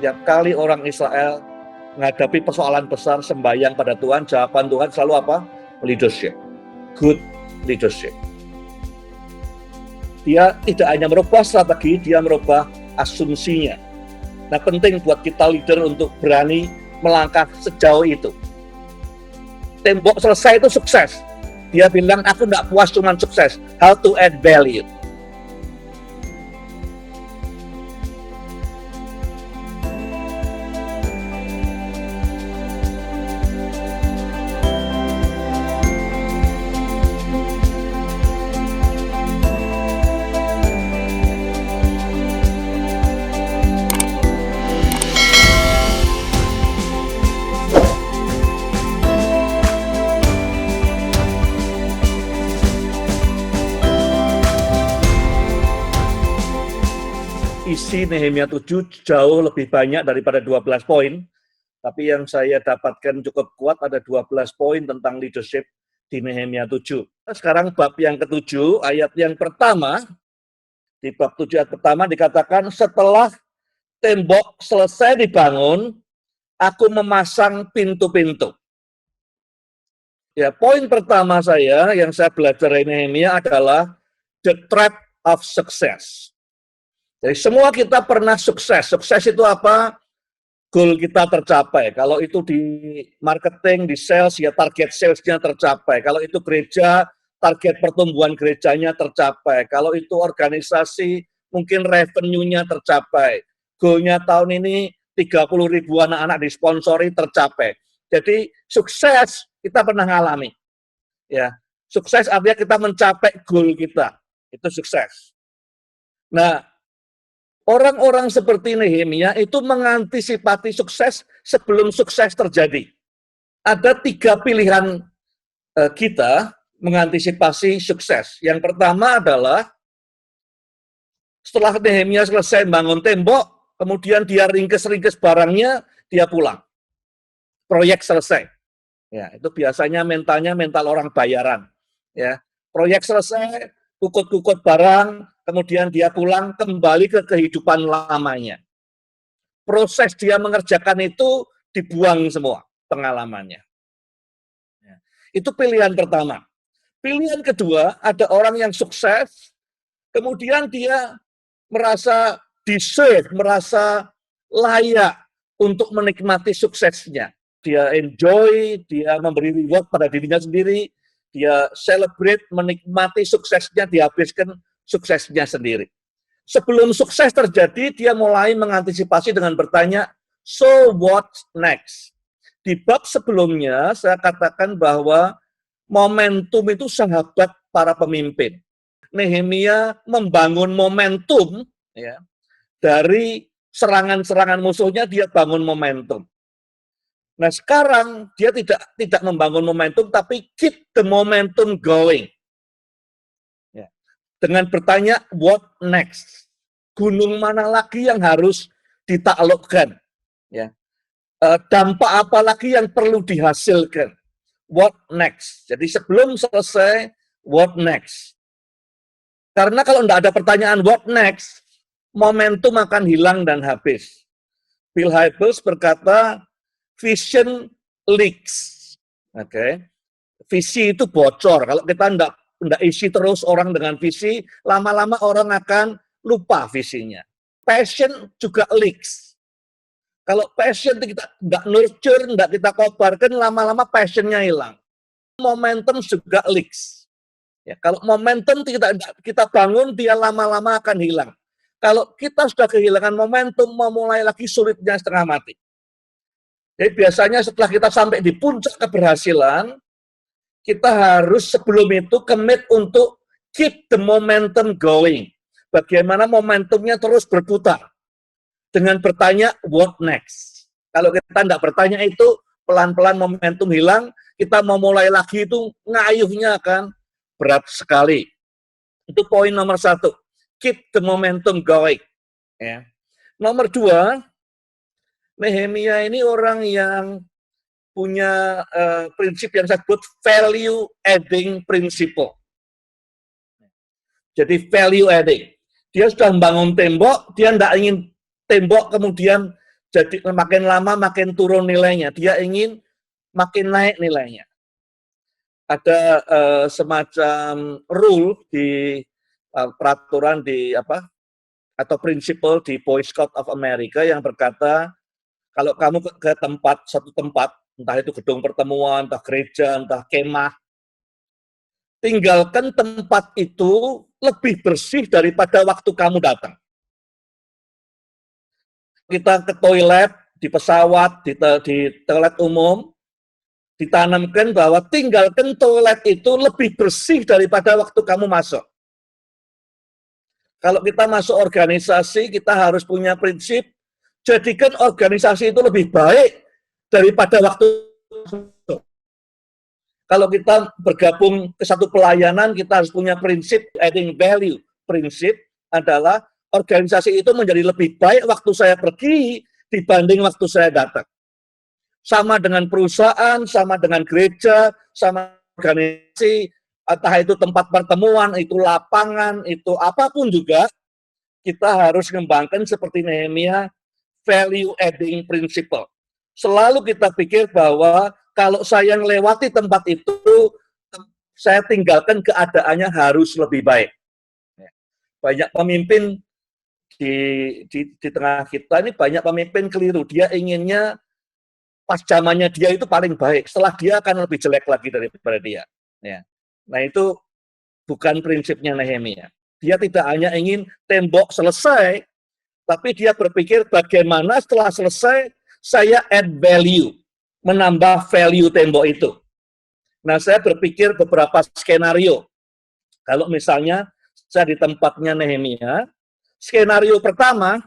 Setiap kali orang Israel menghadapi persoalan besar, sembahyang pada Tuhan, jawaban Tuhan selalu apa? Leadership. Good leadership. Dia tidak hanya merubah strategi, dia merubah asumsinya. Nah, penting buat kita leader untuk berani melangkah sejauh itu. Tembok selesai itu sukses. Dia bilang, aku nggak puas cuma sukses. How to add value. Isi Nehemia 7 jauh lebih banyak daripada 12 poin, tapi yang saya dapatkan cukup kuat ada 12 poin tentang leadership di Nehemia 7. Sekarang bab yang ke-7, ayat yang pertama, di bab 7 ayat pertama dikatakan, setelah tembok selesai dibangun, aku memasang pintu-pintu. Ya, poin pertama saya yang saya belajar dari Nehemia adalah the trap of success. Jadi semua kita pernah sukses. Sukses itu apa? Goal kita tercapai. Kalau itu di marketing, di sales, ya target salesnya tercapai. Kalau itu gereja, target pertumbuhan gerejanya tercapai. Kalau itu organisasi, mungkin revenue-nya tercapai. Goal-nya tahun ini 30 ribu anak-anak disponsori tercapai. Jadi sukses kita pernah ngalami. Ya, sukses artinya kita mencapai goal kita. Itu sukses. Nah, orang-orang seperti Nehemia itu mengantisipasi sukses sebelum sukses terjadi. Ada 3 pilihan kita mengantisipasi sukses. Yang pertama adalah setelah Nehemia selesai bangun tembok, kemudian dia ringkes-ringkes barangnya, dia pulang. Proyek selesai. Ya, itu biasanya mental orang bayaran. Ya, proyek selesai, kukut-kukut barang, kemudian dia pulang kembali ke kehidupan lamanya. Proses dia mengerjakan itu dibuang semua pengalamannya. Ya. Itu pilihan pertama. Pilihan kedua, ada orang yang sukses, kemudian dia merasa deserve, merasa layak untuk menikmati suksesnya. Dia enjoy, dia memberi reward pada dirinya sendiri, dia celebrate, menikmati suksesnya, dihabiskan suksesnya sendiri. Sebelum sukses terjadi, dia mulai mengantisipasi dengan bertanya, so what next? Di bab sebelumnya, saya katakan bahwa momentum itu sahabat para pemimpin. Nehemia membangun momentum, ya, dari serangan-serangan musuhnya, dia bangun momentum. Nah, sekarang dia tidak membangun momentum, tapi keep the momentum going. Ya. Dengan bertanya, what next? Gunung mana lagi yang harus ditaklukkan? Ya. Dampak apa lagi yang perlu dihasilkan? What next? Jadi sebelum selesai, what next? Karena kalau tidak ada pertanyaan what next, momentum akan hilang dan habis. Bill Hybels berkata, vision leaks. Oke. Visi itu bocor. Kalau kita tidak isi terus orang dengan visi, lama-lama orang akan lupa visinya. Passion juga leaks. Kalau passion kita tidak nurture, tidak kita kobarkan, lama-lama passionnya hilang. Momentum juga leaks. Ya, kalau momentum kita bangun, dia lama-lama akan hilang. Kalau kita sudah kehilangan momentum, memulai lagi sulitnya setengah mati. Jadi biasanya setelah kita sampai di puncak keberhasilan, kita harus sebelum itu commit untuk keep the momentum going. Bagaimana momentumnya terus berputar. Dengan bertanya, what next? Kalau kita tidak bertanya itu, pelan-pelan momentum hilang, kita mau mulai lagi itu ngayuhnya akan berat sekali. Itu poin nomor 1. Keep the momentum going. Ya. Nomor 2, Nehemia ini orang yang punya prinsip yang saya sebut value adding principle. Jadi value adding. Dia sudah membangun tembok, dia tidak ingin tembok kemudian Jadi makin lama makin turun nilainya, dia ingin makin naik nilainya. Ada semacam rule di peraturan di apa atau prinsipal di Boy Scout of America yang berkata kalau kamu ke satu tempat, entah itu gedung pertemuan, entah gereja, entah kemah, tinggalkan tempat itu lebih bersih daripada waktu kamu datang. Kita ke toilet, di pesawat, di toilet umum, ditanamkan bahwa tinggalkan toilet itu lebih bersih daripada waktu kamu masuk. Kalau kita masuk organisasi, kita harus punya prinsip, jadikan organisasi itu lebih baik daripada waktu. Kalau kita bergabung ke satu pelayanan, kita harus punya prinsip adding value. Prinsip adalah organisasi itu menjadi lebih baik waktu saya pergi dibanding waktu saya datang. Sama dengan perusahaan, sama dengan gereja, sama organisasi, entah itu tempat pertemuan, itu lapangan, itu apapun juga, kita harus mengembangkan seperti Nehemia, value adding principle. Selalu kita pikir bahwa kalau saya melewati tempat itu, saya tinggalkan keadaannya harus lebih baik. Banyak pemimpin di tengah kita ini banyak pemimpin keliru. Dia inginnya pas zamannya dia itu paling baik. Setelah dia akan lebih jelek lagi daripada dia. Ya. Nah itu bukan prinsipnya Nehemia. Dia tidak hanya ingin tembok selesai, tapi dia berpikir bagaimana setelah selesai saya add value, menambah value tembok itu. Nah saya berpikir beberapa skenario. Kalau misalnya saya di tempatnya Nehemia, skenario pertama,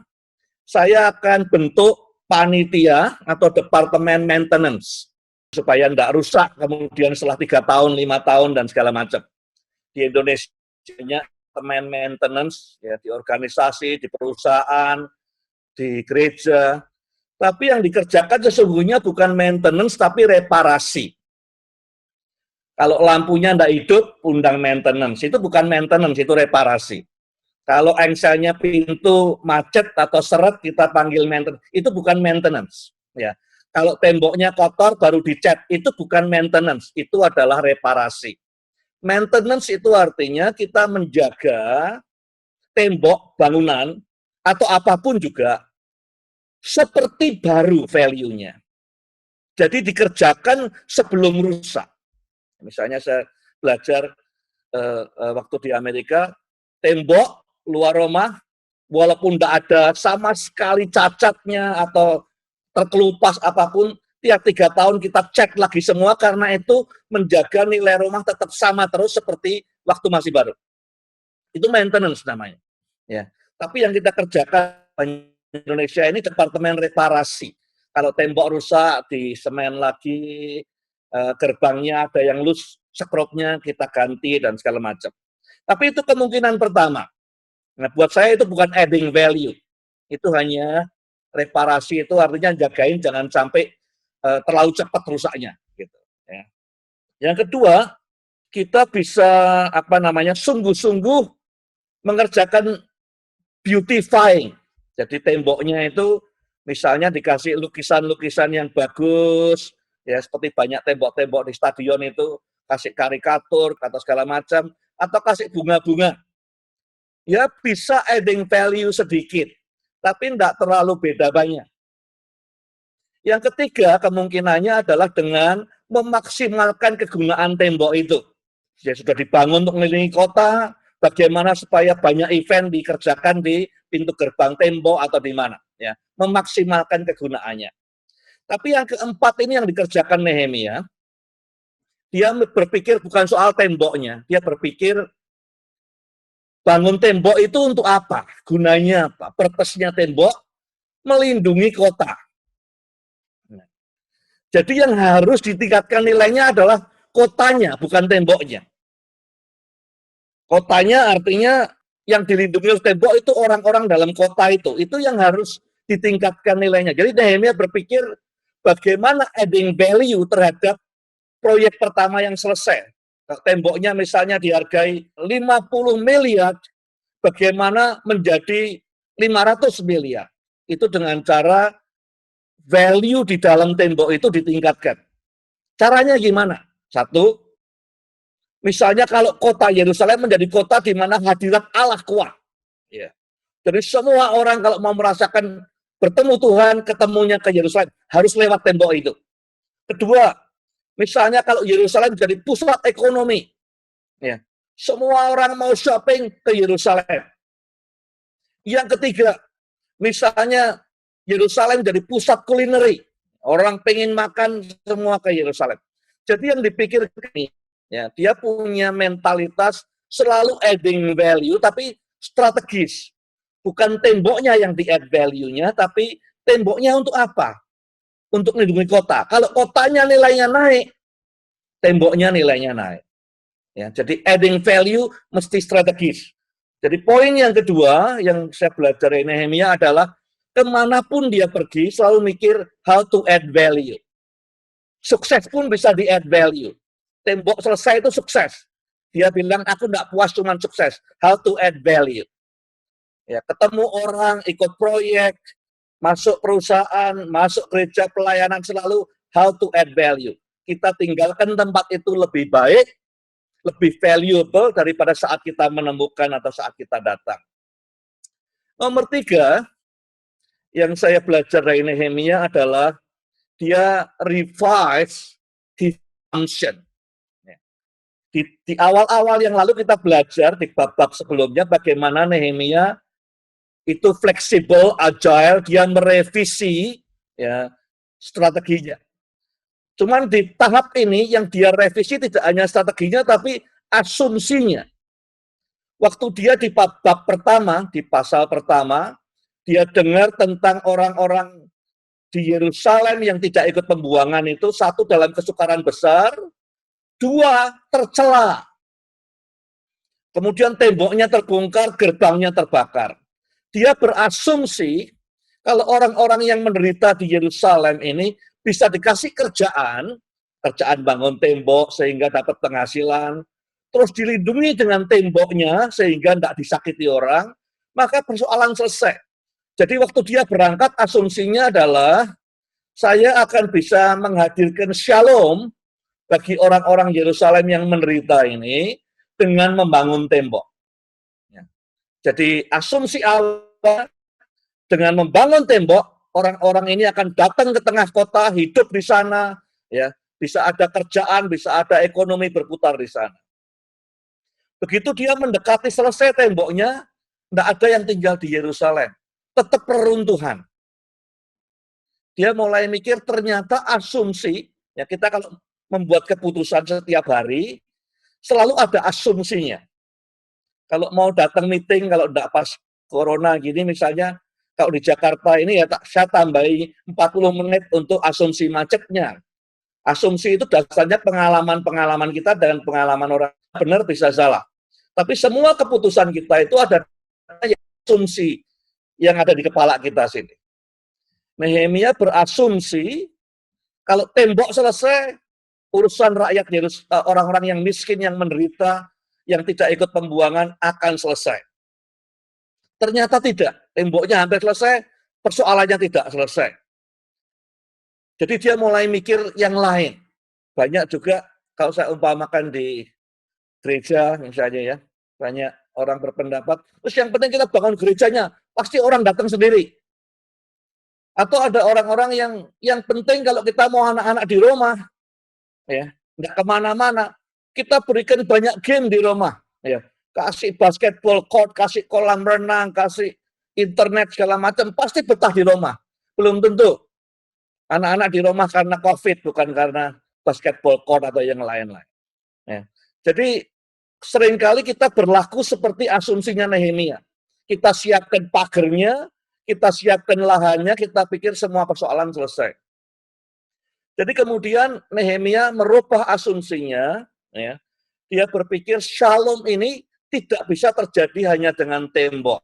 saya akan bentuk panitia atau departemen maintenance supaya tidak rusak kemudian setelah 3 tahun, 5 tahun dan segala macam. Di Indonesia departemen maintenance ya di organisasi, di perusahaan, di gereja. Tapi yang dikerjakan sesungguhnya bukan maintenance tapi reparasi. Kalau lampunya tidak hidup, undang maintenance. Itu bukan maintenance, itu reparasi. Kalau engselnya pintu macet atau seret, kita panggil maintenance. Itu bukan maintenance. Ya. Kalau temboknya kotor, baru dicat. Itu bukan maintenance. Itu adalah reparasi. Maintenance itu artinya kita menjaga tembok, bangunan, atau apapun juga, seperti baru value-nya. Jadi dikerjakan sebelum rusak. Misalnya saya belajar waktu di Amerika, tembok luar rumah, walaupun tidak ada sama sekali cacatnya atau terkelupas apapun, tiap 3 tahun kita cek lagi semua karena itu menjaga nilai rumah tetap sama terus seperti waktu masih baru. Itu maintenance namanya. Ya. Tapi yang kita kerjakan di Indonesia ini departemen reparasi. Kalau tembok rusak, di semen lagi, gerbangnya ada yang loose, sekrupnya kita ganti dan segala macam. Tapi itu kemungkinan pertama. Nah, buat saya itu bukan adding value. Itu hanya reparasi, itu artinya jagain jangan sampai terlalu cepat rusaknya. Gitu. Ya. Yang kedua, kita bisa sungguh-sungguh mengerjakan beautifying. Jadi temboknya itu misalnya dikasih lukisan-lukisan yang bagus, ya seperti banyak tembok-tembok di stadion itu kasih karikatur atau segala macam, atau kasih bunga-bunga. Ya bisa adding value sedikit, tapi tidak terlalu beda banyak. Yang ketiga kemungkinannya adalah dengan memaksimalkan kegunaan tembok itu. Ya sudah dibangun untuk mengelilingi kota, bagaimana supaya banyak event dikerjakan di pintu gerbang tembok atau di mana. Ya, memaksimalkan kegunaannya. Tapi yang keempat ini yang dikerjakan Nehemia, dia berpikir bukan soal temboknya, dia berpikir bangun tembok itu untuk apa? Gunanya apa? Purpose-nya tembok melindungi kota. Jadi yang harus ditingkatkan nilainya adalah kotanya, bukan temboknya. Kotanya artinya yang dilindungi oleh tembok itu orang-orang dalam kota itu yang harus ditingkatkan nilainya. Jadi Nehemia berpikir bagaimana adding value terhadap proyek pertama yang selesai. Temboknya misalnya dihargai 50 miliar, bagaimana menjadi 500 miliar. Itu dengan cara value di dalam tembok itu ditingkatkan. Caranya gimana? Satu, misalnya kalau kota Yerusalem menjadi kota di mana hadirat Allah kuat. Ya. Jadi semua orang kalau mau merasakan bertemu Tuhan, ketemunya ke Yerusalem, harus lewat tembok itu. Kedua, misalnya kalau Yerusalem jadi pusat ekonomi, ya, semua orang mau shopping ke Yerusalem. Yang ketiga, misalnya Yerusalem jadi pusat kulineri, orang pengen makan semua ke Yerusalem. Jadi yang dipikir ini, ya, dia punya mentalitas selalu adding value, tapi strategis. Bukan temboknya yang di-add value-nya, tapi temboknya untuk apa? Untuk melindungi kota. Kalau kotanya nilainya naik, temboknya nilainya naik. Ya, jadi adding value mesti strategis. Jadi poin yang kedua yang saya belajar dari Nehemia adalah kemanapun dia pergi selalu mikir how to add value. Sukses pun bisa di-add value. Tembok selesai itu sukses. Dia bilang, aku nggak puas cuma sukses. How to add value. Ya, ketemu orang, ikut proyek, masuk perusahaan, masuk gereja pelayanan selalu how to add value. Kita tinggalkan tempat itu lebih baik, lebih valuable daripada saat kita menemukan atau saat kita datang. Nomor 3, yang saya belajar dari Nehemia adalah dia revise his function. Di awal-awal yang lalu kita belajar di bab-bab sebelumnya bagaimana Nehemia itu fleksibel, agile, dia merevisi ya strateginya. Cuman di tahap ini yang dia revisi tidak hanya strateginya tapi asumsinya. Waktu dia di bab pertama, di pasal pertama, dia dengar tentang orang-orang di Yerusalem yang tidak ikut pembuangan itu, satu dalam kesukaran besar, dua tercela. Kemudian temboknya terbongkar, gerbangnya terbakar. Dia berasumsi kalau orang-orang yang menderita di Yerusalem ini bisa dikasih kerjaan bangun tembok sehingga dapat penghasilan, terus dilindungi dengan temboknya sehingga tidak disakiti orang, maka persoalan selesai. Jadi waktu dia berangkat asumsinya adalah saya akan bisa menghadirkan shalom bagi orang-orang Yerusalem yang menderita ini dengan membangun tembok. Jadi asumsi awal dengan membangun tembok, orang-orang ini akan datang ke tengah kota, hidup di sana, ya, bisa ada kerjaan, bisa ada ekonomi berputar di sana. Begitu dia mendekati selesai temboknya, tidak ada yang tinggal di Yerusalem, tetap peruntuhan. Dia mulai mikir ternyata asumsi, ya kita kalau membuat keputusan setiap hari, selalu ada asumsinya. Kalau mau datang meeting, kalau tidak pas corona gini misalnya, kalau di Jakarta ini ya saya tambahi 40 menit untuk asumsi macetnya. Asumsi itu dasarnya pengalaman-pengalaman kita dan pengalaman orang benar bisa salah. Tapi semua keputusan kita itu ada asumsi yang ada di kepala kita sini. Nehemia berasumsi kalau tembok selesai, urusan rakyat orang-orang yang miskin, yang menderita, yang tidak ikut pembuangan akan selesai. Ternyata tidak, temboknya hampir selesai, persoalannya tidak selesai. Jadi dia mulai mikir yang lain. Banyak juga, kalau saya umpamakan di gereja misalnya ya, banyak orang berpendapat, terus yang penting kita bangun gerejanya, pasti orang datang sendiri. Atau ada orang-orang yang penting kalau kita mau anak-anak di rumah, ya, nggak kemana-mana, kita berikan banyak game di rumah, ya, kasih basketball court, kasih kolam renang, kasih internet segala macam, pasti betah di rumah. Belum tentu. Anak-anak di rumah karena COVID, bukan karena basketball court atau yang lain-lain. Ya. Jadi seringkali kita berlaku seperti asumsinya Nehemia. Kita siapkan pagernya, kita siapkan lahannya, kita pikir semua persoalan selesai. Jadi kemudian Nehemia merubah asumsinya, ya. Dia berpikir shalom ini tidak bisa terjadi hanya dengan tembok.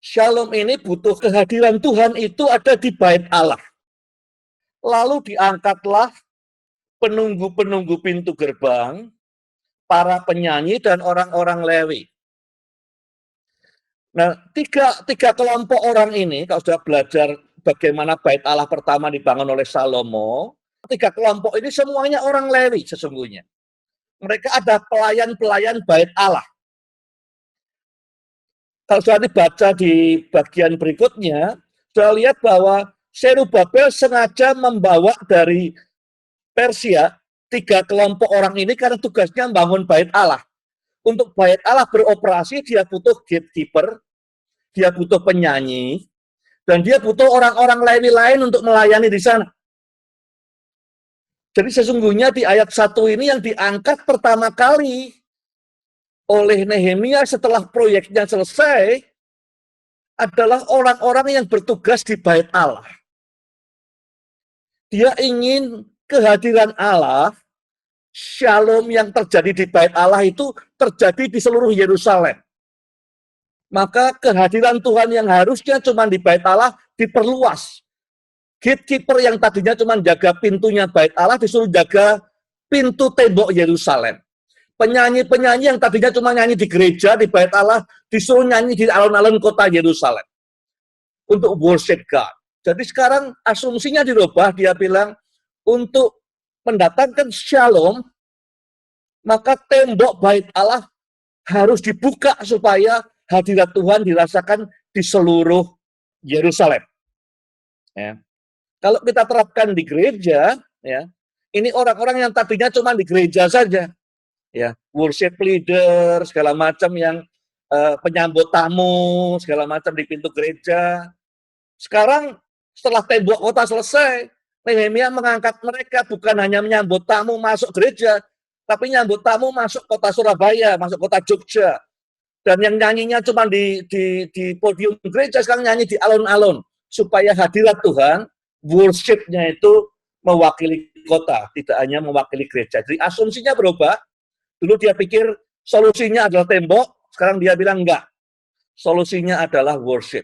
Shalom ini butuh kehadiran Tuhan itu ada di bait Allah. Lalu diangkatlah penunggu-penunggu pintu gerbang, para penyanyi dan orang-orang Lewi. Nah, tiga kelompok orang ini, kalau sudah belajar bagaimana bait Allah pertama dibangun oleh Salomo, 3 kelompok ini semuanya orang Lewi sesungguhnya. Mereka ada pelayan-pelayan bait Allah. Kalau sudah dibaca di bagian berikutnya, sudah lihat bahwa Zerubabel sengaja membawa dari Persia 3 kelompok orang ini karena tugasnya membangun bait Allah. Untuk bait Allah beroperasi, dia butuh gatekeeper, dia butuh penyanyi, dan dia butuh orang-orang Lewi lain untuk melayani di sana. Jadi sesungguhnya di ayat 1 ini yang diangkat pertama kali oleh Nehemia setelah proyeknya selesai adalah orang-orang yang bertugas di bait Allah. Dia ingin kehadiran Allah, shalom yang terjadi di bait Allah itu terjadi di seluruh Yerusalem. Maka kehadiran Tuhan yang harusnya cuma di bait Allah diperluas. Gatekeeper yang tadinya cuma jaga pintunya bait Allah disuruh jaga pintu tembok Yerusalem. Penyanyi-penyanyi yang tadinya cuma nyanyi di gereja, di bait Allah, disuruh nyanyi di alun-alun kota Yerusalem. Untuk worship God. Jadi sekarang asumsinya dirubah, dia bilang, untuk mendatangkan shalom, maka tembok bait Allah harus dibuka supaya hadirat Tuhan dirasakan di seluruh Yerusalem. Ya. Kalau kita terapkan di gereja, ya, ini orang-orang yang tadinya cuma di gereja saja, ya, worship leader segala macam yang penyambut tamu segala macam di pintu gereja. Sekarang setelah tembok kota selesai, Nehemia mengangkat mereka bukan hanya menyambut tamu masuk gereja, tapi menyambut tamu masuk kota Surabaya, masuk kota Jogja. Dan yang nyanyinya cuma di podium gereja, sekarang nyanyi di alun-alun. Supaya hadirat Tuhan, worship-nya itu mewakili kota, tidak hanya mewakili gereja. Jadi asumsinya berubah. Dulu dia pikir solusinya adalah tembok, sekarang dia bilang enggak. Solusinya adalah worship.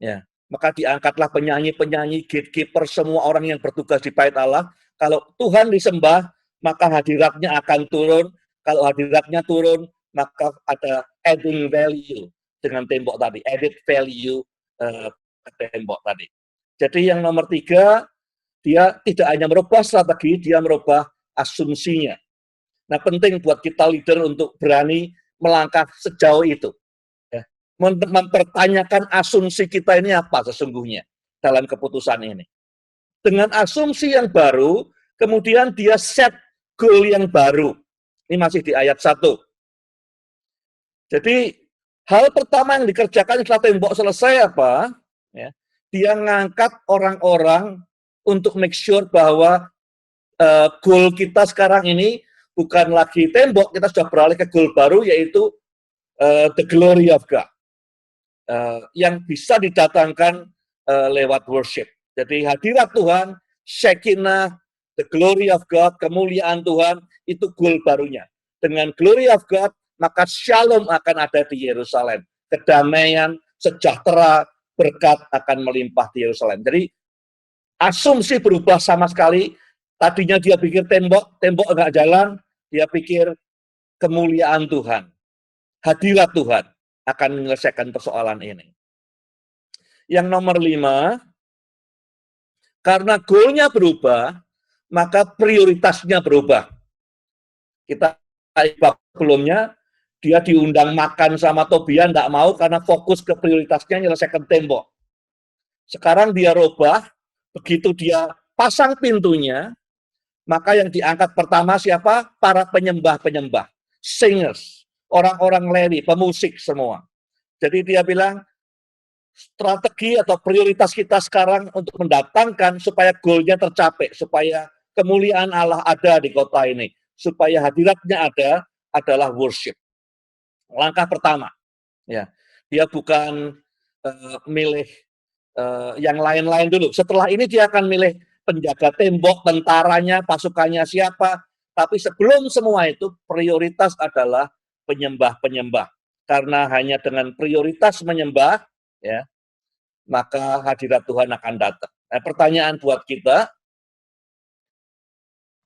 Ya, maka diangkatlah penyanyi-penyanyi, gatekeeper, semua orang yang bertugas di bait Allah. Kalau Tuhan disembah, maka hadiratnya akan turun. Kalau hadiratnya turun, maka ada adding value dengan tembok tadi, added value tembok tadi. Jadi yang nomor 3, dia tidak hanya merubah strategi, dia merubah asumsinya. Nah, penting buat kita leader untuk berani melangkah sejauh itu. Ya. Mempertanyakan asumsi kita ini apa sesungguhnya dalam keputusan ini. Dengan asumsi yang baru, kemudian dia set goal yang baru. Ini masih di ayat 1. Jadi, hal pertama yang dikerjakan setelah tembok selesai apa? Ya, dia ngangkat orang-orang untuk make sure bahwa goal kita sekarang ini bukan lagi tembok, kita sudah beralih ke goal baru, yaitu the glory of God. Yang bisa didatangkan lewat worship. Jadi hadirat Tuhan, Shekinah, the glory of God, kemuliaan Tuhan, itu goal barunya. Dengan glory of God, maka shalom akan ada di Yerusalem. Kedamaian, sejahtera, berkat akan melimpah di Yerusalem. Jadi asumsi berubah sama sekali. Tadinya dia pikir tembok enggak jalan, dia pikir kemuliaan Tuhan, hadirat Tuhan akan menyelesaikan persoalan ini. Yang nomor 5, karena goalnya berubah, maka prioritasnya berubah. Kita sebelumnya, dia diundang makan sama Tobia, enggak mau karena fokus ke prioritasnya menyelesaikan tembok. Sekarang dia rubah, begitu dia pasang pintunya, maka yang diangkat pertama siapa? Para penyembah-penyembah, singers, orang-orang Lewi, pemusik semua. Jadi dia bilang, strategi atau prioritas kita sekarang untuk mendatangkan supaya goalnya tercapai, supaya kemuliaan Allah ada di kota ini, supaya hadiratnya ada, adalah worship. Langkah pertama, ya, dia bukan milih yang lain-lain dulu. Setelah ini dia akan milih penjaga tembok, tentaranya, pasukannya siapa. Tapi sebelum semua itu, prioritas adalah penyembah-penyembah. Karena hanya dengan prioritas menyembah, ya, maka hadirat Tuhan akan datang. Nah, pertanyaan buat kita,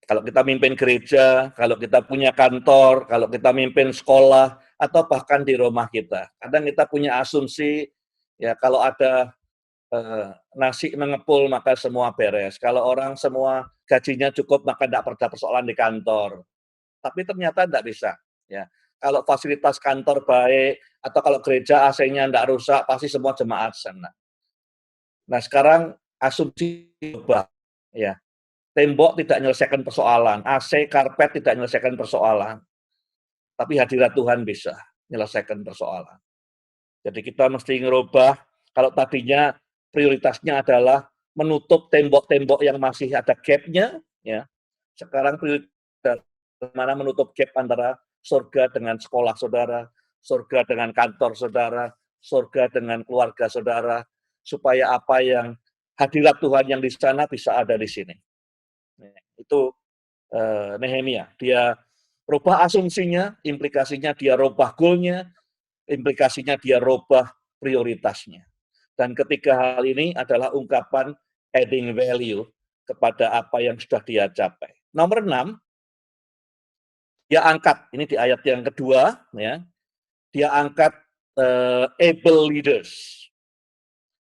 kalau kita mimpin gereja, kalau kita punya kantor, kalau kita mimpin sekolah, atau bahkan di rumah kita. Kadang kita punya asumsi, ya kalau ada nasi mengepul maka semua beres. Kalau orang semua gajinya cukup maka tidak ada persoalan di kantor. Tapi ternyata tidak bisa. Ya, kalau fasilitas kantor baik atau kalau gereja AC-nya tidak rusak, pasti semua jemaat senang. Nah sekarang asumsi berubah. Ya, tembok tidak menyelesaikan persoalan, AC, karpet tidak menyelesaikan persoalan, tapi hadirat Tuhan bisa menyelesaikan persoalan. Jadi kita mesti ngerubah, kalau tadinya prioritasnya adalah menutup tembok-tembok yang masih ada gap-nya, ya. Sekarang prioritas mana menutup gap antara surga dengan sekolah saudara, surga dengan kantor saudara, surga dengan keluarga saudara, supaya apa yang hadirat Tuhan yang di sana bisa ada di sini. Itu Nehemia. Dia rubah asumsinya, implikasinya dia rubah goalnya, implikasinya dia rubah prioritasnya. Dan ketiga hal ini adalah ungkapan adding value kepada apa yang sudah dia capai. Nomor 6, dia angkat, ini di ayat yang kedua, ya, dia angkat able leaders.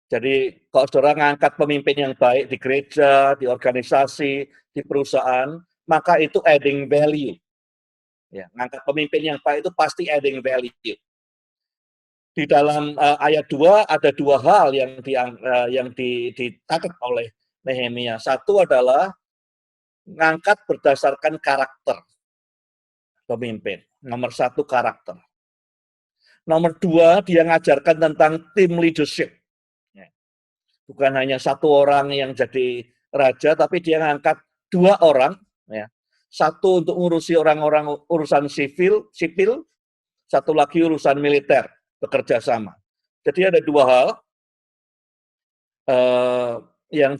Jadi kalau saudara ngangkat pemimpin yang baik di gereja, di organisasi, di perusahaan, maka itu adding value. Ya, ngangkat pemimpin yang baik itu pasti adding value. Di dalam ayat 2 ada dua hal yang dicatat oleh Nehemia. Satu adalah ngangkat berdasarkan karakter pemimpin. Nomor 1 karakter. Nomor 2 dia ngajarkan tentang team leadership. Bukan hanya satu orang yang jadi raja, tapi dia ngangkat 2 orang. Ya. Satu untuk ngurusi orang-orang urusan sipil, satu lagi urusan militer, bekerja sama. Jadi ada 2 hal yang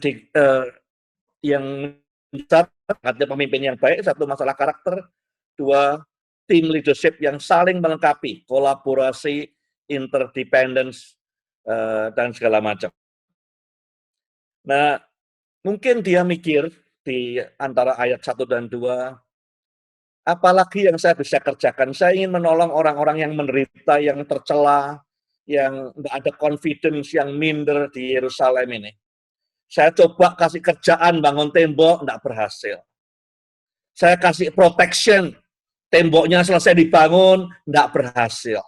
artinya pemimpin yang baik, satu masalah karakter, 2 tim leadership yang saling melengkapi, kolaborasi, interdependence, dan segala macam. Nah, mungkin dia mikir di antara ayat 1 dan 2, apalagi yang saya bisa kerjakan? Saya ingin menolong orang-orang yang menderita, yang tercela, yang nggak ada confidence, yang minder di Yerusalem ini. Saya coba kasih kerjaan bangun tembok, nggak berhasil. Saya kasih protection, temboknya selesai dibangun, nggak berhasil.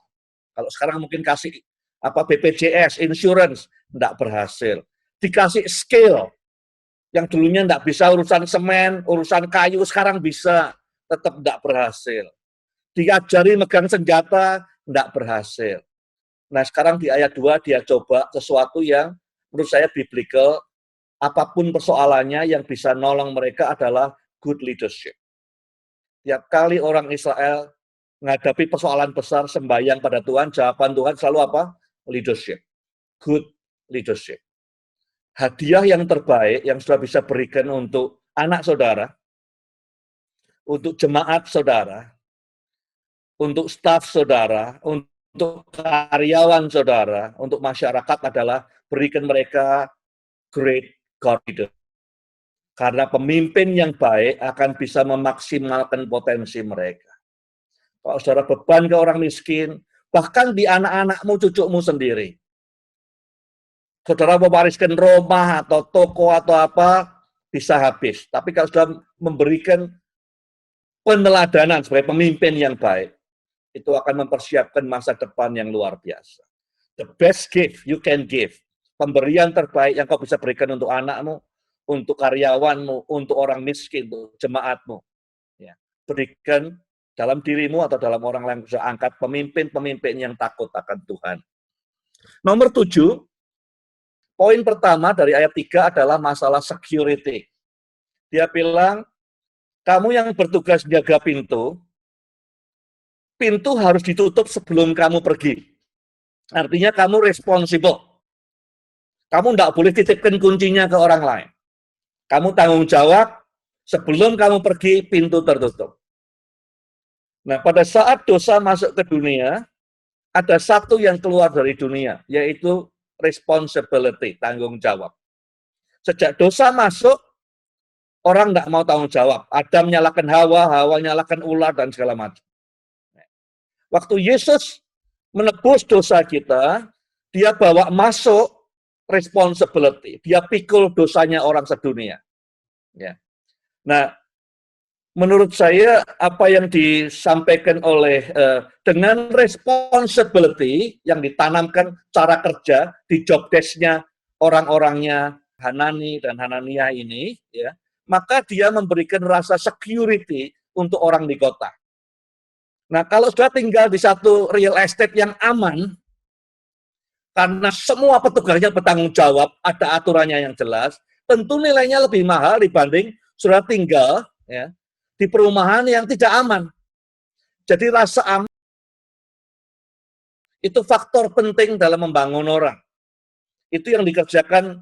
Kalau sekarang mungkin kasih BPJS, insurance, nggak berhasil. Dikasih skill, yang dulunya nggak bisa urusan semen, urusan kayu, sekarang bisa, tetap nggak berhasil. Diajari megang senjata, nggak berhasil. Nah sekarang di ayat 2 dia coba sesuatu yang menurut saya biblical, apapun persoalannya yang bisa nolong mereka adalah good leadership. Tiap kali orang Israel menghadapi persoalan besar, sembahyang pada Tuhan, jawaban Tuhan selalu apa? Leadership. Good leadership. Hadiah yang terbaik yang sudah bisa berikan untuk anak saudara, untuk jemaat saudara, untuk staf saudara, untuk karyawan saudara, untuk masyarakat adalah berikan mereka great God leader. Karena pemimpin yang baik akan bisa memaksimalkan potensi mereka. Kalau saudara beban ke orang miskin, bahkan di anak-anakmu, cucumu sendiri. Saudara mewariskan rumah atau toko atau apa, bisa habis. Tapi kalau sudah memberikan peneladanan sebagai pemimpin yang baik, itu akan mempersiapkan masa depan yang luar biasa. The best gift you can give, pemberian terbaik yang kau bisa berikan untuk anakmu, untuk karyawanmu, untuk orang miskin, untuk jemaatmu. Ya. Berikan dalam dirimu atau dalam orang lain, bisa angkat pemimpin-pemimpin yang takut akan Tuhan. Nomor 7, poin pertama dari ayat 3 adalah masalah security. Dia bilang, kamu yang bertugas jaga pintu harus ditutup sebelum kamu pergi. Artinya kamu responsible. Kamu tidak boleh titipkan kuncinya ke orang lain. Kamu tanggung jawab, sebelum kamu pergi, pintu tertutup. Nah, pada saat dosa masuk ke dunia, ada satu yang keluar dari dunia, yaitu responsibility, tanggung jawab. Sejak dosa masuk, orang tidak mau tanggung jawab. Adam nyalakan Hawa, Hawa nyalakan ular, dan segala macam. Waktu Yesus menebus dosa kita, dia bawa masuk responsibility. Dia pikul dosanya orang sedunia. Ya. Nah, menurut saya apa yang disampaikan oleh dengan responsibility yang ditanamkan cara kerja di job desk-nya orang-orangnya Hanani dan Hananiah ini, ya, maka dia memberikan rasa security untuk orang di kota. Nah, kalau sudah tinggal di satu real estate yang aman, karena semua petugasnya bertanggung jawab, ada aturannya yang jelas, tentu nilainya lebih mahal dibanding sudah tinggal ya, di perumahan yang tidak aman. Jadi rasa aman itu faktor penting dalam membangun orang. Itu yang dikerjakan,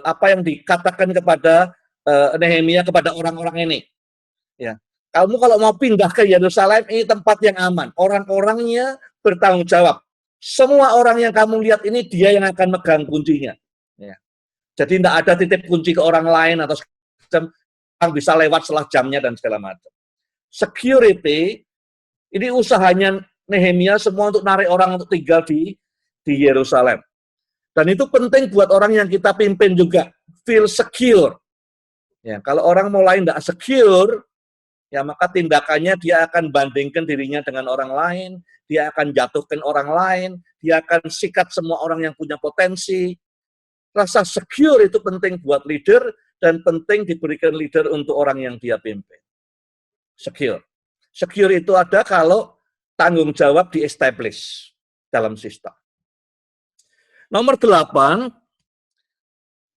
apa yang dikatakan kepada Nehemia kepada orang-orang ini. Ya, kamu kalau mau pindah ke Yerusalem, ini tempat yang aman. Orang-orangnya bertanggung jawab. Semua orang yang kamu lihat ini dia yang akan megang kuncinya. Ya. Jadi tidak ada titip kunci ke orang lain atau yang bisa lewat setelah jamnya dan segala macam. Security ini usahanya Nehemia semua untuk narik orang untuk tinggal di Yerusalem. Dan itu penting buat orang yang kita pimpin juga, feel secure. Ya, kalau orang mulai tidak secure, ya maka tindakannya dia akan bandingkan dirinya dengan orang lain, dia akan jatuhkan orang lain, dia akan sikat semua orang yang punya potensi. Rasa secure itu penting buat leader dan penting diberikan leader untuk orang yang dia pimpin. Secure. Secure itu ada kalau tanggung jawab di-establish dalam sistem. Nomor 8,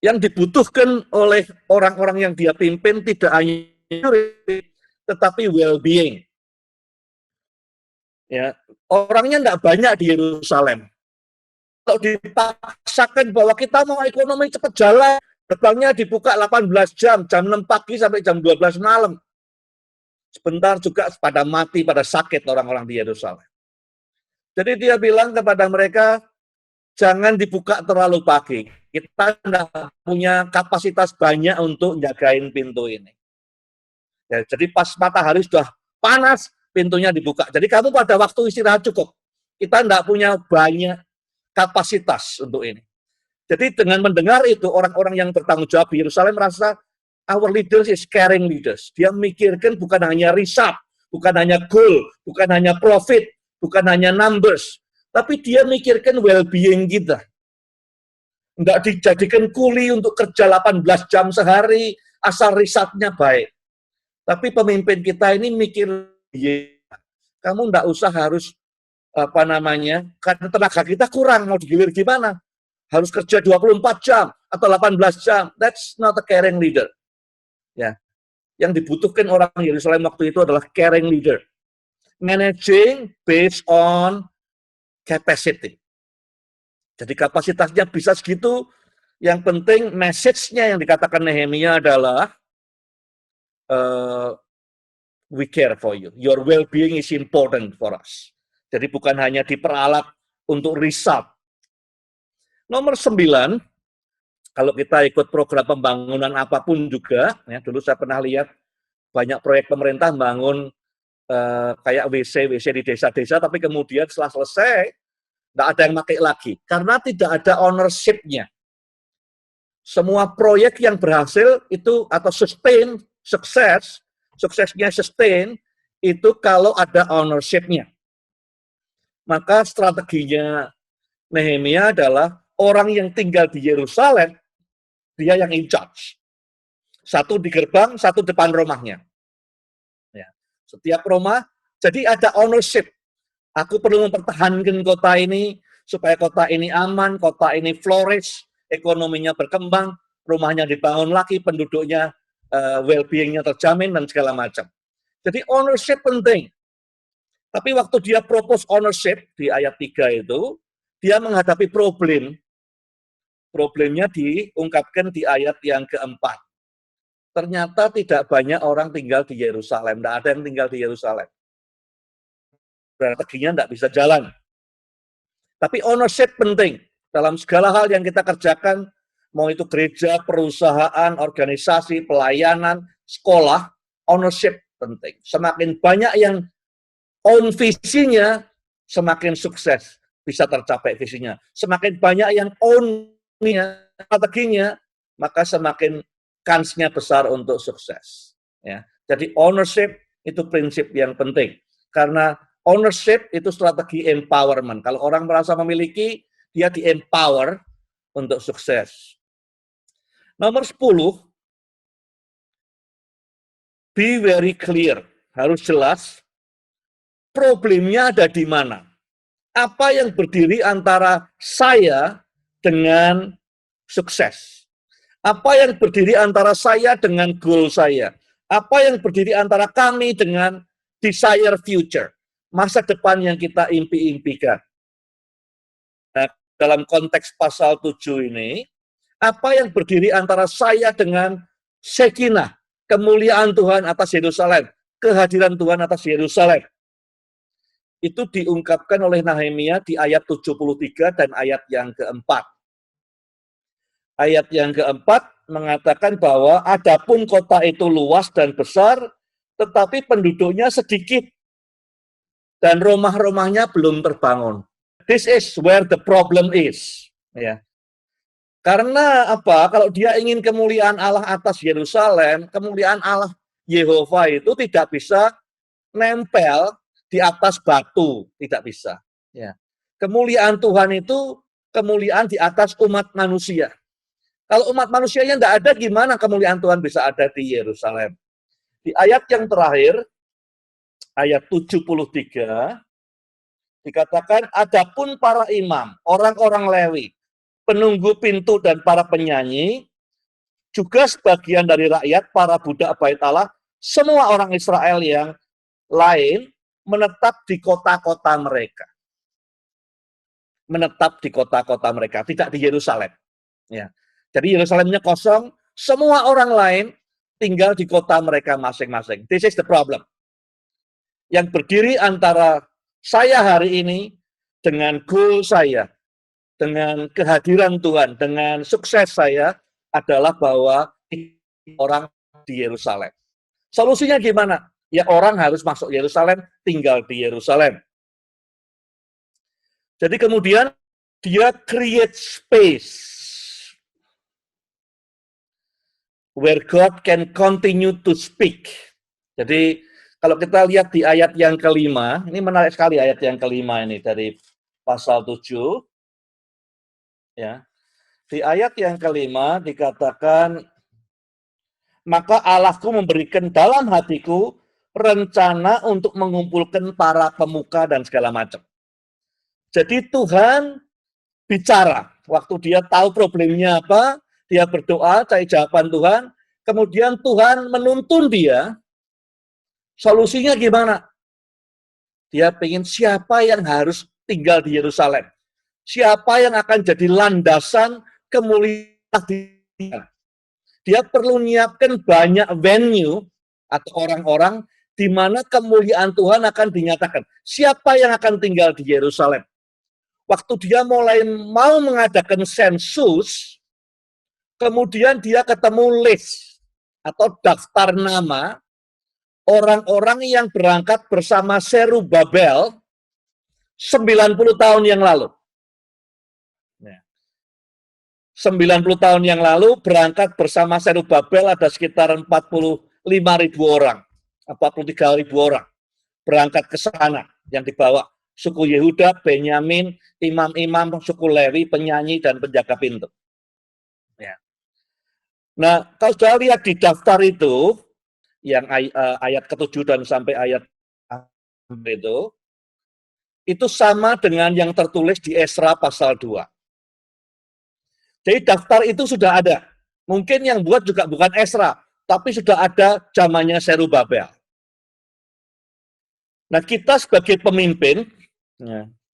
yang dibutuhkan oleh orang-orang yang dia pimpin tidak hanya tetapi well-being. Ya, orangnya tidak banyak di Yerusalem. Kalau dipaksakan bahwa kita mau ekonomi cepat jalan, gerbangnya dibuka 18 jam, jam 6 pagi sampai jam 12 malam. Sebentar juga pada mati, pada sakit orang-orang di Yerusalem. Jadi dia bilang kepada mereka, jangan dibuka terlalu pagi. Kita tidak punya kapasitas banyak untuk jagain pintu ini. Ya, jadi pas matahari sudah panas, pintunya dibuka. Jadi kamu pada waktu istirahat cukup. Kita tidak punya banyak kapasitas untuk ini. Jadi dengan mendengar itu, orang-orang yang bertanggung jawab di Yerusalem merasa, our leaders is caring leaders. Dia memikirkan bukan hanya result, bukan hanya goal, bukan hanya profit, bukan hanya numbers, tapi dia mikirkan well-being kita. Enggak dijadikan kuli untuk kerja 18 jam sehari, asal risetnya baik. Tapi pemimpin kita ini mikir, kamu enggak usah harus, karena tenaga kita kurang, mau digilir gimana? Harus kerja 24 jam atau 18 jam. That's not a caring leader. Ya. Yang dibutuhkan orang Yerusalem waktu itu adalah caring leader. Managing based on capacity. Jadi kapasitasnya bisa segitu, yang penting message-nya yang dikatakan Nehemia adalah we care for you. Your well-being is important for us. Jadi bukan hanya diperalat untuk result. Nomor 9, kalau kita ikut program pembangunan apapun juga, ya dulu saya pernah lihat banyak proyek pemerintah bangun kayak WC di desa-desa, tapi kemudian setelah selesai, tidak ada yang pakai lagi, karena tidak ada ownership-nya. Semua proyek yang berhasil itu, atau sustain, suksesnya sustain, itu kalau ada ownership-nya. Maka strateginya Nehemia adalah orang yang tinggal di Yerusalem, dia yang in charge. Satu di gerbang, satu depan rumahnya. Ya. Setiap rumah, jadi ada ownership. Aku perlu mempertahankan kota ini, supaya kota ini aman, kota ini flourish, ekonominya berkembang, rumahnya dibangun lagi, penduduknya well-being-nya terjamin, dan segala macam. Jadi ownership penting. Tapi waktu dia propose ownership, di ayat 3 itu, dia menghadapi problem. Problemnya diungkapkan di ayat yang keempat. Ternyata tidak banyak orang tinggal di Yerusalem, tidak ada yang tinggal di Yerusalem. Strateginya tidak bisa jalan. Tapi ownership penting. Dalam segala hal yang kita kerjakan, mau itu gereja, perusahaan, organisasi, pelayanan, sekolah, ownership penting. Semakin banyak yang own visinya, semakin sukses bisa tercapai visinya. Semakin banyak yang own strateginya, maka semakin kansnya besar untuk sukses. Ya. Jadi ownership itu prinsip yang penting. Karena ownership itu strategi empowerment. Kalau orang merasa memiliki, dia di-empower untuk sukses. Nomor 10, be very clear. Harus jelas problemnya ada di mana. Apa yang berdiri antara saya dengan sukses? Apa yang berdiri antara saya dengan goal saya? Apa yang berdiri antara kami dengan desire future? Masa depan yang kita impi-impikan. Nah, dalam konteks pasal 7 ini, apa yang berdiri antara saya dengan Shekinah, kemuliaan Tuhan atas Yerusalem, kehadiran Tuhan atas Yerusalem. Itu diungkapkan oleh Nehemia di ayat 73 dan ayat yang keempat. Ayat yang keempat mengatakan bahwa adapun kota itu luas dan besar, tetapi penduduknya sedikit, dan rumah-rumahnya belum terbangun. This is where the problem is. Ya. Karena apa? Kalau dia ingin kemuliaan Allah atas Yerusalem, kemuliaan Allah Yehova itu tidak bisa nempel di atas batu, tidak bisa. Ya. Kemuliaan Tuhan itu kemuliaan di atas umat manusia. Kalau umat manusianya tidak ada, gimana kemuliaan Tuhan bisa ada di Yerusalem? Di ayat yang terakhir, ayat 73, dikatakan, adapun para imam, orang-orang Lewi, penunggu pintu dan para penyanyi, juga sebagian dari rakyat, para budak bait Allah, semua orang Israel yang lain menetap di kota-kota mereka. Menetap di kota-kota mereka, tidak di Yerusalem. Ya. Jadi Yerusalemnya kosong, semua orang lain tinggal di kota mereka masing-masing. This is the problem. Yang berdiri antara saya hari ini dengan goal saya, dengan kehadiran Tuhan, dengan sukses saya adalah bahwa orang di Yerusalem. Solusinya gimana? Ya orang harus masuk Yerusalem, tinggal di Yerusalem. Jadi kemudian dia create space where God can continue to speak. Jadi kalau kita lihat di ayat yang kelima, ini menarik sekali ayat yang kelima ini dari pasal 7. Ya. Di ayat yang kelima dikatakan, maka Allahku memberikan dalam hatiku rencana untuk mengumpulkan para pemuka dan segala macam. Jadi Tuhan bicara, waktu dia tahu problemnya apa, dia berdoa, cari jawaban Tuhan, kemudian Tuhan menuntun dia, solusinya gimana? Dia pengen siapa yang harus tinggal di Yerusalem, siapa yang akan jadi landasan kemuliaan dia. Dia perlu menyiapkan banyak venue atau orang-orang di mana kemuliaan Tuhan akan dinyatakan. Siapa yang akan tinggal di Yerusalem? Waktu dia mulai mau mengadakan sensus, kemudian dia ketemu list atau daftar nama orang-orang yang berangkat bersama Zerubabel 90 tahun yang lalu. 90 tahun yang lalu berangkat bersama Zerubabel ada sekitar 45.000 orang, 43.000 orang berangkat ke sana yang dibawa suku Yehuda, Benyamin, imam-imam, suku Lewi, penyanyi, dan penjaga pintu. Ya. Nah, kalau sudah lihat di daftar itu, yang ayat ke-7 dan sampai ayat itu sama dengan yang tertulis di Esra pasal 2. Jadi daftar itu sudah ada. Mungkin yang buat juga bukan Esra, tapi sudah ada zamannya Zerubabel. Nah, kita sebagai pemimpin,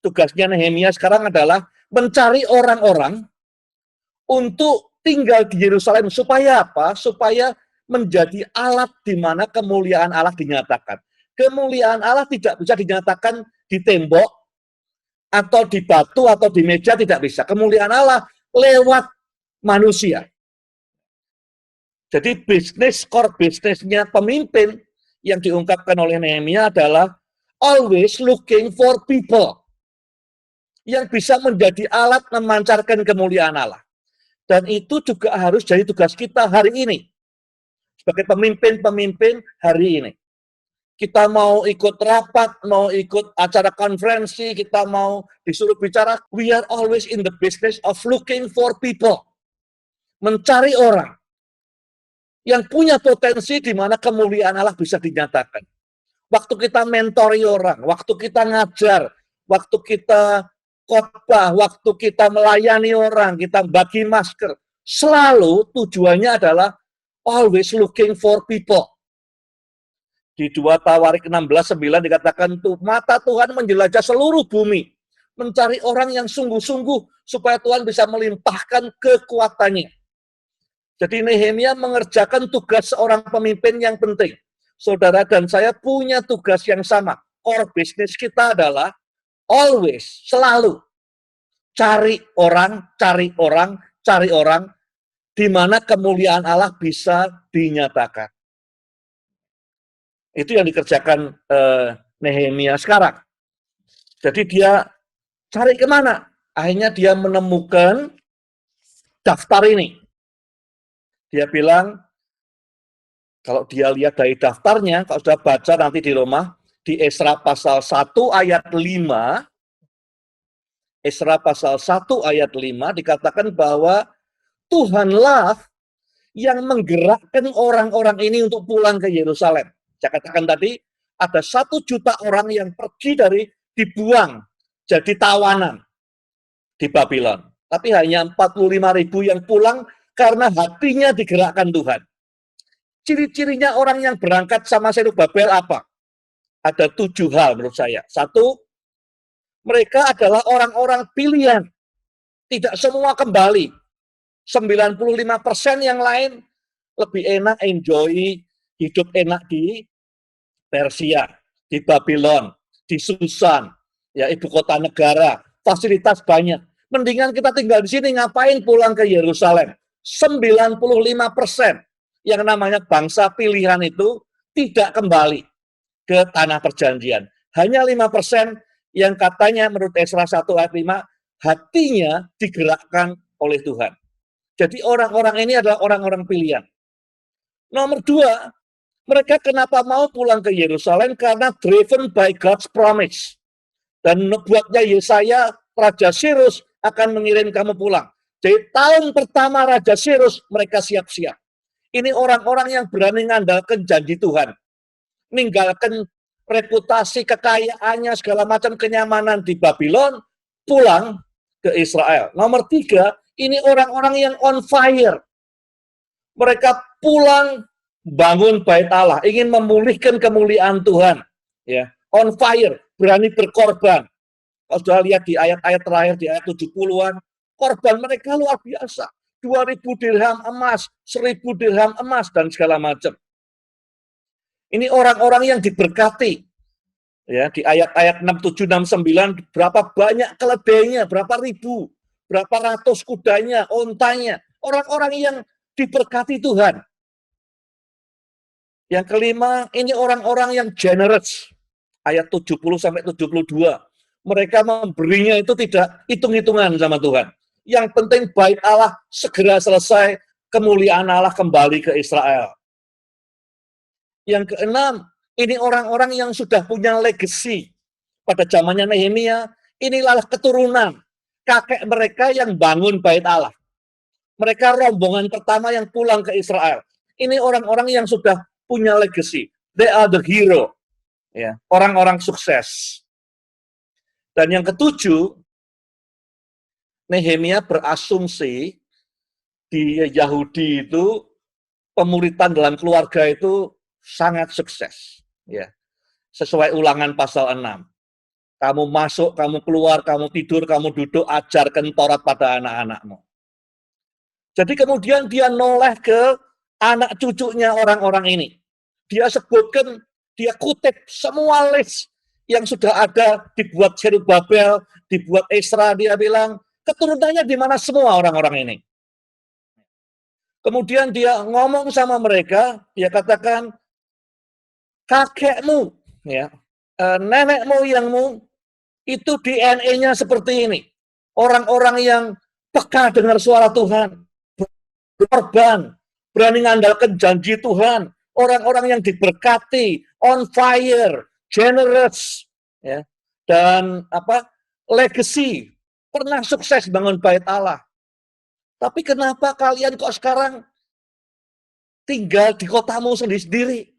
tugasnya Nehemia sekarang adalah mencari orang-orang untuk tinggal di Yerusalem. Supaya apa? Supaya menjadi alat di mana kemuliaan Allah dinyatakan. Kemuliaan Allah tidak bisa dinyatakan di tembok, atau di batu, atau di meja, tidak bisa. Kemuliaan Allah lewat manusia. Jadi core bisnisnya pemimpin yang diungkapkan oleh Nehemia adalah always looking for people yang bisa menjadi alat memancarkan kemuliaan Allah. Dan itu juga harus jadi tugas kita hari ini. Sebagai pemimpin-pemimpin hari ini. Kita mau ikut rapat, mau ikut acara konferensi, kita mau disuruh bicara, we are always in the business of looking for people. Mencari orang yang punya potensi di mana kemuliaan Allah bisa dinyatakan. Waktu kita mentori orang, waktu kita ngajar, waktu kita khotbah, waktu kita melayani orang, kita bagi masker, selalu tujuannya adalah always looking for people. Di 2 Tawarik 16:9 dikatakan tuh mata Tuhan menjelajah seluruh bumi, mencari orang yang sungguh-sungguh supaya Tuhan bisa melimpahkan kekuatannya. Jadi Nehemia mengerjakan tugas seorang pemimpin yang penting. Saudara dan saya punya tugas yang sama. Core business kita adalah always, selalu cari orang, cari orang, cari orang, di mana kemuliaan Allah bisa dinyatakan. Itu yang dikerjakan Nehemia sekarang. Jadi dia cari kemana? Akhirnya dia menemukan daftar ini. Dia bilang, kalau dia lihat dari daftarnya, kalau sudah baca nanti di rumah, di Esra pasal 1 ayat 5, Esra pasal 1 ayat 5 dikatakan bahwa Tuhanlah yang menggerakkan orang-orang ini untuk pulang ke Yerusalem. Saya katakan tadi, ada 1 juta orang yang pergi dibuang jadi tawanan di Babylon. Tapi hanya 45.000 yang pulang karena hatinya digerakkan Tuhan. Ciri-cirinya orang yang berangkat sama Zerubabel apa? Ada 7 hal menurut saya. 1, mereka adalah orang-orang pilihan. Tidak semua kembali. 95% yang lain lebih enak enjoy, hidup enak di Persia, di Babylon, di Susan, ya ibu kota negara, fasilitas banyak. Mendingan kita tinggal di sini, ngapain pulang ke Yerusalem? 95% yang namanya bangsa pilihan itu tidak kembali ke tanah perjanjian. Hanya 5% yang katanya menurut Esra 1 ayat 5, hatinya digerakkan oleh Tuhan. Jadi orang-orang ini adalah orang-orang pilihan. Nomor 2, mereka kenapa mau pulang ke Yerusalem? Karena driven by God's promise. Dan nubuatnya Yesaya, Raja Sirus akan mengirim kamu pulang. Jadi tahun pertama Raja Sirus, mereka siap-siap. Ini orang-orang yang berani mengandalkan janji Tuhan. Ninggalkan reputasi, kekayaannya, segala macam kenyamanan di Babylon, pulang ke Israel. Nomor 3, ini orang-orang yang on fire. Mereka pulang bangun bait Allah, ingin memulihkan kemuliaan Tuhan. Ya, on fire, berani berkorban. Kalau sudah lihat di ayat-ayat terakhir, di ayat 70-an, korban mereka luar biasa. 2.000 dirham emas, 1.000 dirham emas, dan segala macam. Ini orang-orang yang diberkati. Ya, di ayat-ayat 67, 69, berapa banyak keledainya, berapa ribu, berapa ratus kudanya, ontanya. Orang-orang yang diberkati Tuhan. Yang kelima, ini orang-orang yang generous. Ayat 70-72. Mereka memberinya itu tidak hitung-hitungan sama Tuhan. Yang penting bait Allah segera selesai, kemuliaan Allah kembali ke Israel. Yang keenam, ini orang-orang yang sudah punya legacy. Pada zamannya Nehemia, inilah keturunan kakek mereka yang bangun bait Allah. Mereka rombongan pertama yang pulang ke Israel. Ini orang-orang yang sudah punya legacy. They are the hero. Ya, orang-orang sukses. Dan yang ketujuh, Nehemia berasumsi di Yahudi itu pemuritan dalam keluarga itu sangat sukses. Ya, sesuai Ulangan pasal 6. Kamu masuk, kamu keluar, kamu tidur, kamu duduk, ajarkan Taurat pada anak-anakmu. Jadi kemudian dia noleh ke anak cucunya orang-orang ini. Dia sebutkan, dia kutip semua list yang sudah ada, dibuat Zerubabel, dibuat Esra, dia bilang, keturunannya di mana semua orang-orang ini. Kemudian dia ngomong sama mereka, dia katakan, kakekmu, ya, nenek moyangmu, itu DNA-nya seperti ini. Orang-orang yang peka dengar suara Tuhan. berkorban, berani mengandalkan janji Tuhan, orang-orang yang diberkati, on fire, generous, ya, dan legacy, pernah sukses bangun bait Allah. Tapi kenapa kalian kok sekarang tinggal di kotamu sendiri-sendiri?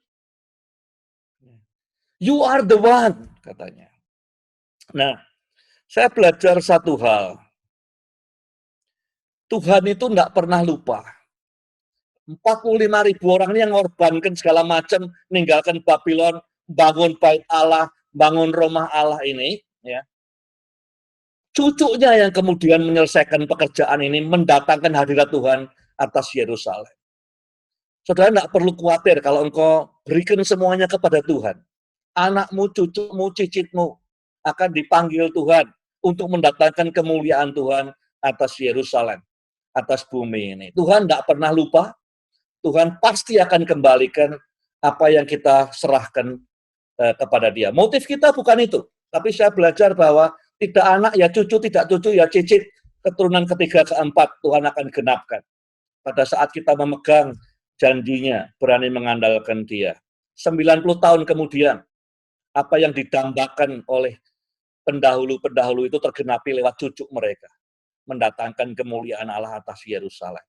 You are the one, katanya. Nah, saya belajar satu hal. Tuhan itu tidak pernah lupa. 45.000 orang ini yang mengorbankan segala macam, meninggalkan Babylon, bangun bait Allah, bangun rumah Allah ini, ya. Cucunya yang kemudian menyelesaikan pekerjaan ini, mendatangkan hadirat Tuhan atas Yerusalem. Saudara tidak perlu khawatir kalau engkau berikan semuanya kepada Tuhan. Anakmu, cucumu, cicitmu akan dipanggil Tuhan untuk mendatangkan kemuliaan Tuhan atas Yerusalem, atas bumi ini. Tuhan tidak pernah lupa, Tuhan pasti akan kembalikan apa yang kita serahkan kepada Dia. Motif kita bukan itu, tapi saya belajar bahwa tidak anak ya cucu, tidak cucu ya cicit, keturunan ketiga keempat Tuhan akan genapkan. Pada saat kita memegang janjinya, berani mengandalkan Dia. 90 tahun kemudian, apa yang didambakan oleh pendahulu-pendahulu itu tergenapi lewat cucu mereka, mendatangkan kemuliaan Allah atas Yerusalem.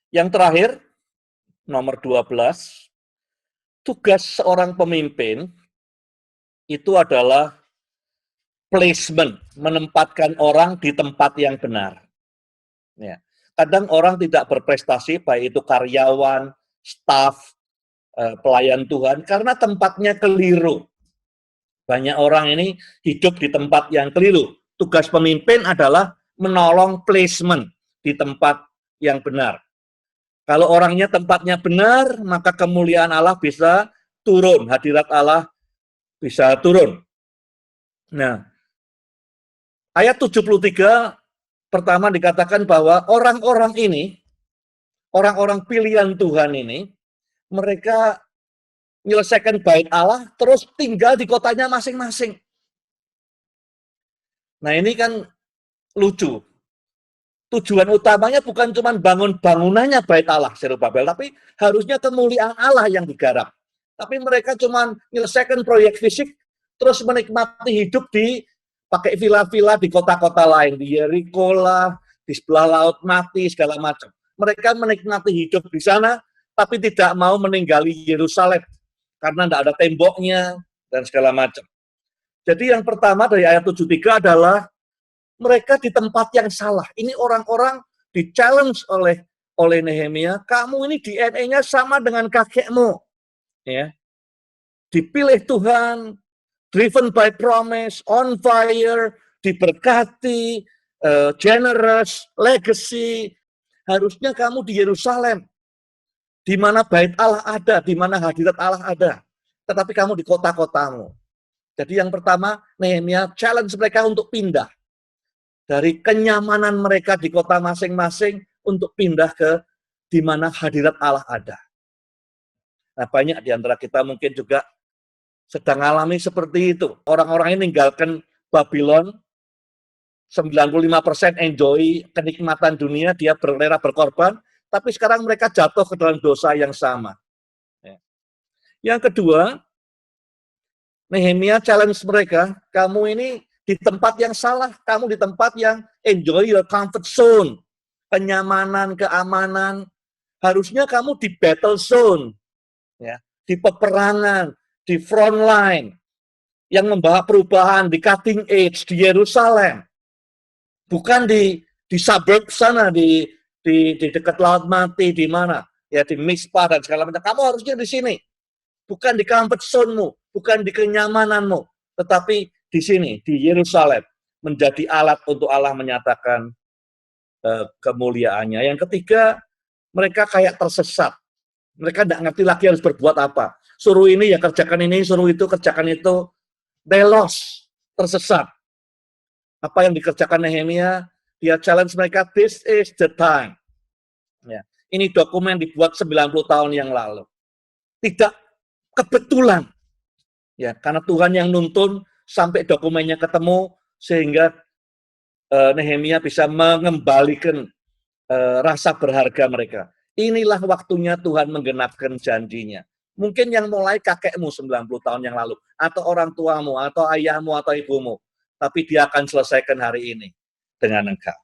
Yang terakhir, nomor 12, tugas seorang pemimpin itu adalah placement, menempatkan orang di tempat yang benar. Ya. Kadang orang tidak berprestasi, baik itu karyawan, staf, pelayan Tuhan, karena tempatnya keliru. Banyak orang ini hidup di tempat yang keliru. Tugas pemimpin adalah menolong placement di tempat yang benar. Kalau orangnya tempatnya benar, maka kemuliaan Allah bisa turun, hadirat Allah bisa turun. Nah, ayat 73 pertama dikatakan bahwa orang-orang ini, orang-orang pilihan Tuhan ini, mereka menyelesaikan bait Allah, terus tinggal di kotanya masing-masing. Nah ini kan lucu. Tujuan utamanya bukan cuma bangun bangunannya bait Allah, Zerubabel, tapi harusnya kemuliaan Allah yang digarap. Tapi mereka cuma menyelesaikan proyek fisik, terus menikmati hidup di pakai villa-villa di kota-kota lain, di Yeriko lah, di sebelah laut mati, segala macam. Mereka menikmati hidup di sana, tapi tidak mau meninggali Yerusalem, karena tidak ada temboknya, dan segala macam. Jadi yang pertama dari ayat 73 adalah mereka di tempat yang salah. Ini orang-orang di-challenge oleh Nehemia, kamu ini DNA-nya sama dengan kakekmu. Ya. Dipilih Tuhan, driven by promise, on fire, diberkati, generous, legacy. Harusnya kamu di Yerusalem, di mana bait Allah ada, di mana hadirat Allah ada. Tetapi kamu di kota-kotamu. Jadi yang pertama, Nehemia challenge mereka untuk pindah dari kenyamanan mereka di kota masing-masing untuk pindah ke di mana hadirat Allah ada. Nah, banyak di antara kita mungkin juga sedang alami seperti itu. Orang-orang ini meninggalkan Babylon, 95% enjoy kenikmatan dunia, dia berlera berkorban, tapi sekarang mereka jatuh ke dalam dosa yang sama. Yang kedua, Nehemia challenge mereka, kamu ini di tempat yang salah, kamu di tempat yang enjoy your comfort zone, kenyamanan, keamanan. Harusnya kamu di battle zone, ya, di peperangan, di front line, yang membawa perubahan di cutting edge di Yerusalem, bukan di suburb sana, di dekat laut mati, di mana, ya di Mizpah dan segala macam. Kamu harusnya di sini, bukan di comfort zone-mu, bukan di kenyamananmu, tetapi di sini, di Yerusalem, menjadi alat untuk Allah menyatakan kemuliaannya. Yang ketiga, mereka kayak tersesat. Mereka tidak ngerti lagi harus berbuat apa. Suruh ini ya kerjakan ini, suruh itu kerjakan itu. They lost, tersesat. Apa yang dikerjakan Nehemia, dia challenge mereka, this is the time. Ya. Ini dokumen dibuat 90 tahun yang lalu. Tidak kebetulan. Ya, karena Tuhan yang nuntun, sampai dokumennya ketemu, sehingga Nehemia bisa mengembalikan rasa berharga mereka. Inilah waktunya Tuhan menggenapkan janjinya. Mungkin yang mulai kakekmu 90 tahun yang lalu, atau orang tuamu, atau ayahmu, atau ibumu. Tapi dia akan selesaikan hari ini dengan engkau.